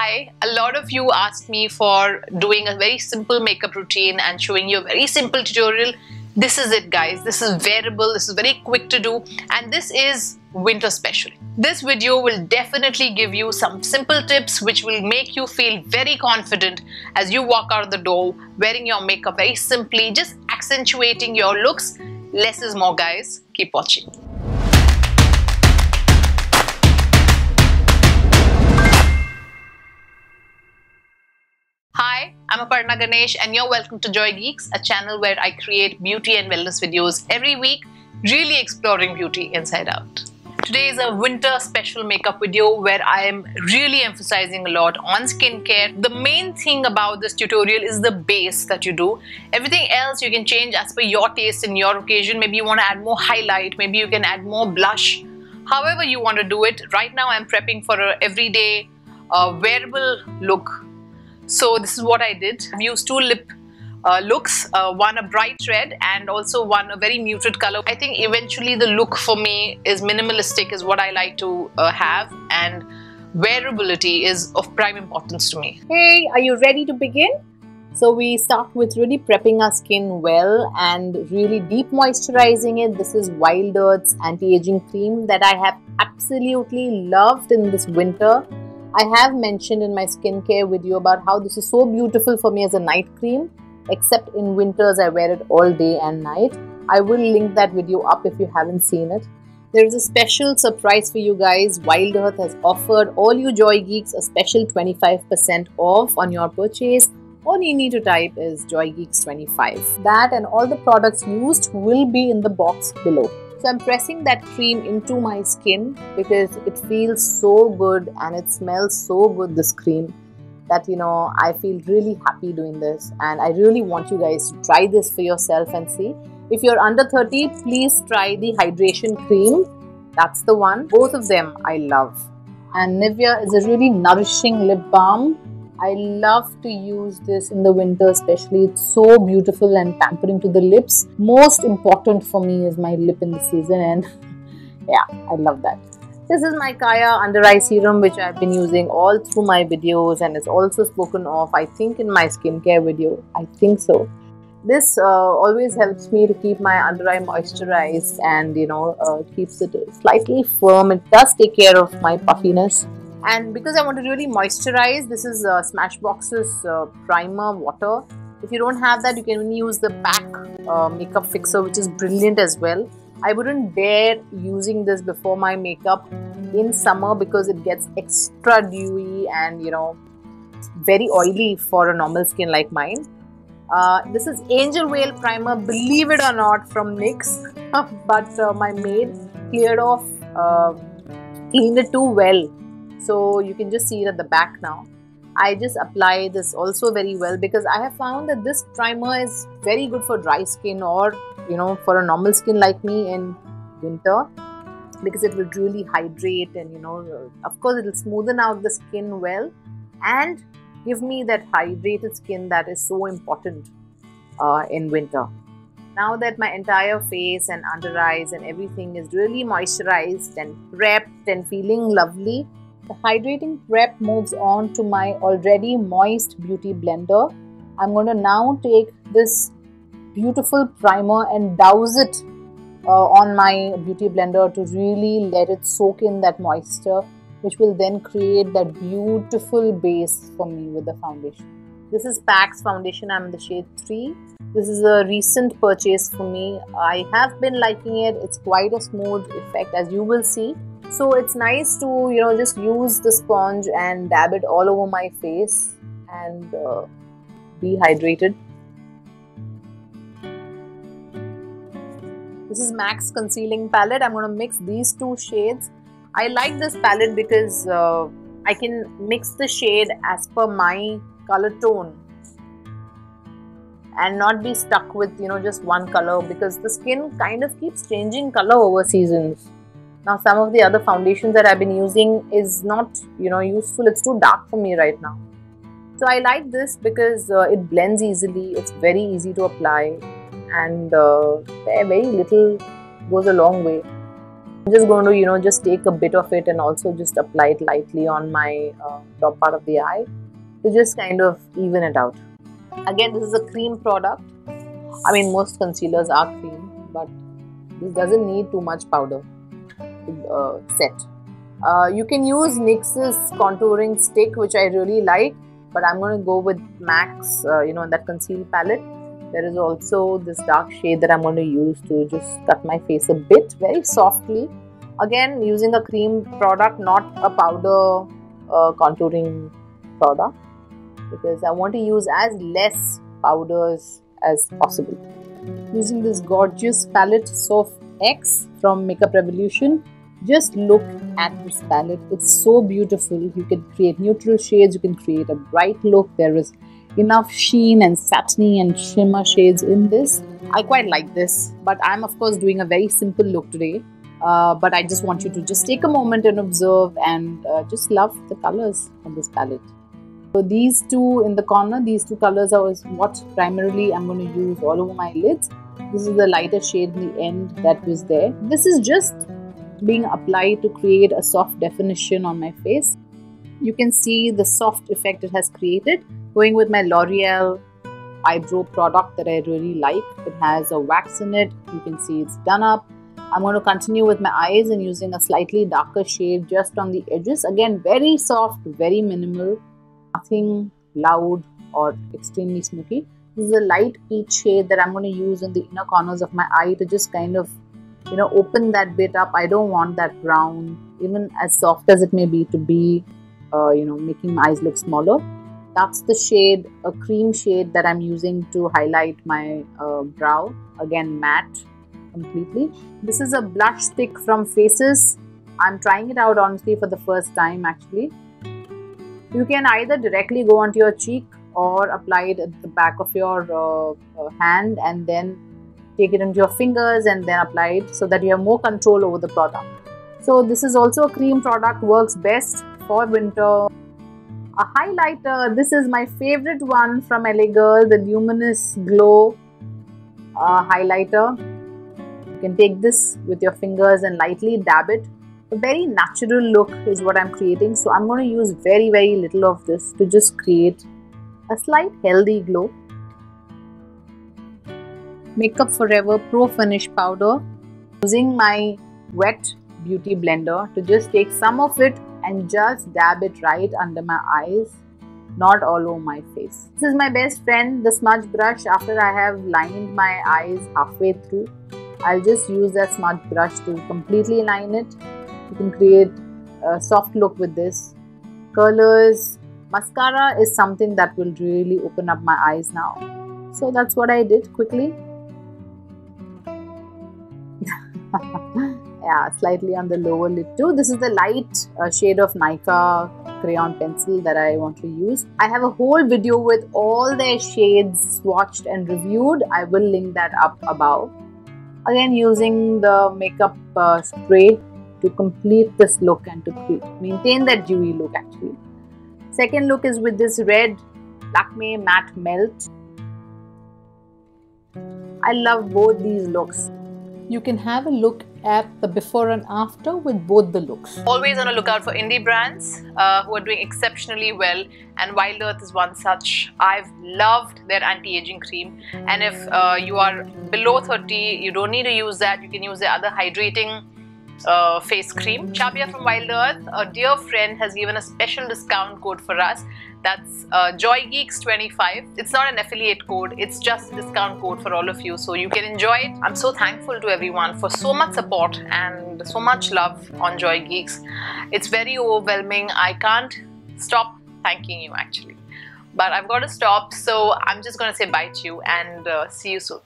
Hi, a lot of you asked me for doing a very simple makeup routine and showing you a very simple tutorial. This is it, guys. This is wearable, this is very quick to do, and this is winter special. This video will definitely give you some simple tips which will make you feel very confident as you walk out of the door wearing your makeup very simply, just accentuating your looks. Less is more, guys. Keep watching. Hi, I'm Aparna Ganesh and you're welcome to JoyGeeks, a channel where I create beauty and wellness videos every week, really exploring beauty inside out. Today is a winter special makeup video where I am really emphasizing a lot on skincare. The main thing about this tutorial is the base that you do. Everything else you can change as per your taste and your occasion. Maybe you want to add more highlight, maybe you can add more blush. However you want to do it. Right now I'm prepping for an everyday wearable look. So this is what I did. I've used two lip looks, one a bright red and also one a very muted color. I think eventually the look for me is minimalistic, is what I like to have, and wearability is of prime importance to me. Hey, are you ready to begin? So we start with really prepping our skin well and really deep moisturizing it. This is Wild Earth's anti-aging cream that I have absolutely loved in this winter. I have mentioned in my skincare video about how this is so beautiful for me as a night cream, except in winters I wear it all day and night. I will link that video up if you haven't seen it. There is a special surprise for you guys. Wild Earth has offered all you Joy Geeks a special 25% off on your purchase. All you need to type is JoyGeeks25. That and all the products used will be in the box below. So I'm pressing that cream into my skin because it feels so good and it smells so good, this cream, that I feel really happy doing this, and I really want you guys to try this for yourself and see. If you're under 30, please try the hydration cream. That's the one. Both of them I love. And Nivea is a really nourishing lip balm. I love to use this in the winter especially. It's so beautiful and pampering to the lips. Most important for me is my lip in the season, and yeah, I love that. This is my Kaya Under Eye Serum, which I've been using all through my videos and is also spoken of, I think, in my skincare video. I think so. This always helps me to keep my under eye moisturized and keeps it slightly firm. It does take care of my puffiness. And because I want to really moisturize, this is Smashbox's primer water. If you don't have that, you can use the pack makeup fixer, which is brilliant as well. I wouldn't dare using this before my makeup in summer because it gets extra dewy and very oily for a normal skin like mine. This is Angel Whale primer, believe it or not, from NYX, but my maid cleared off, cleaned it too well. So you can just see it at the back now. I just apply this also very well because I have found that this primer is very good for dry skin or for a normal skin like me in winter, because it will really hydrate and of course it will smoothen out the skin well and give me that hydrated skin that is so important in winter. Now that my entire face and under eyes and everything is really moisturized and prepped and feeling lovely, the hydrating prep moves on to my already moist beauty blender. I'm going to now take this beautiful primer and douse it on my beauty blender to really let it soak in that moisture, which will then create that beautiful base for me with the foundation. This is PAC's foundation. I'm in the shade 3. This is a recent purchase for me. I have been liking it. It's quite a smooth effect, as you will see. So it's nice to just use the sponge and dab it all over my face and be hydrated. This is MAC's Concealing Palette. I'm going to mix these two shades. I like this palette because I can mix the shade as per my color tone and not be stuck with just one color, because the skin kind of keeps changing color over seasons. Now some of the other foundations that I've been using is not useful. It's too dark for me right now. So I like this because it blends easily. It's very easy to apply and very little goes a long way. I'm just going to, just take a bit of it and also just apply it lightly on my top part of the eye to just kind of even it out. Again, this is a cream product. I mean, most concealers are cream, but this doesn't need too much powder to set. You can use NYX's contouring stick, which I really like, but I'm going to go with MAC's, that Conceal palette. There is also this dark shade that I'm going to use to just cut my face a bit, very softly. Again, using a cream product, not a powder contouring product, because I want to use as less powders as possible. Using this gorgeous palette, Soft X from Makeup Revolution. Just look at this palette. It's so beautiful. You can create neutral shades. You can create a bright look. There is enough sheen and satiny and shimmer shades in this. I quite like this, but I'm of course doing a very simple look today. But I just want you to just take a moment and observe and just love the colors of this palette. So these two in the corner, these two colors are what primarily I'm going to use all over my lids. This is the lighter shade in the end that was there. This is just being applied to create a soft definition on my face. You can see the soft effect it has created. Going with my Loreal eyebrow product that I really like. It has a wax in it. You can see it's done up. I'm going to continue with my eyes and using a slightly darker shade just on the edges. Again, very soft, very minimal. Nothing loud or extremely smoky. This is a light peach shade that I'm going to use in the inner corners of my eye to just kind of, open that bit up. I don't want that brown, even as soft as it may be, to be, making my eyes look smaller. That's the shade, a cream shade that I'm using to highlight my brow. Again, matte completely. This is a blush stick from Faces. I'm trying it out honestly for the first time actually. You can either directly go onto your cheek or apply it at the back of your hand and then take it into your fingers and then apply it so that you have more control over the product. So this is also a cream product, works best for winter. A highlighter, this is my favorite one from LA Girl, the Luminous Glow highlighter. You can take this with your fingers and lightly dab it. A very natural look is what I'm creating. So I'm going to use very, very little of this to just create a slight healthy glow. Makeup Forever Pro Finish Powder. Using my wet beauty blender to just take some of it and just dab it right under my eyes, not all over my face. This is my best friend, the smudge brush. After I have lined my eyes halfway through, I'll just use that smudge brush to completely line it. You can create a soft look with this. Colors, mascara is something that will really open up my eyes now. So that's what I did quickly. Yeah, slightly on the lower lid too. This is the light shade of Nika crayon pencil that I want to use. I have a whole video with all their shades swatched and reviewed. I will link that up above. Again, using the makeup spray to complete this look and to maintain that dewy look actually. Second look is with this red Lakme Matte Melt. I love both these looks. You can have a look at the before and after with both the looks. Always on a lookout for indie brands who are doing exceptionally well, and Wild Earth is one such. I've loved their anti-aging cream, and if you are below 30, you don't need to use that. You can use the other hydrating face cream. Shabia from Wild Earth, a dear friend, has given a special discount code for us. That's JoyGeeks25. It's not an affiliate code, it's just a discount code for all of you, so you can enjoy it. I'm so thankful to everyone for so much support and so much love on JoyGeeks. It's very overwhelming. I can't stop thanking you actually, but I've got to stop, so I'm just going to say bye to you and see you soon.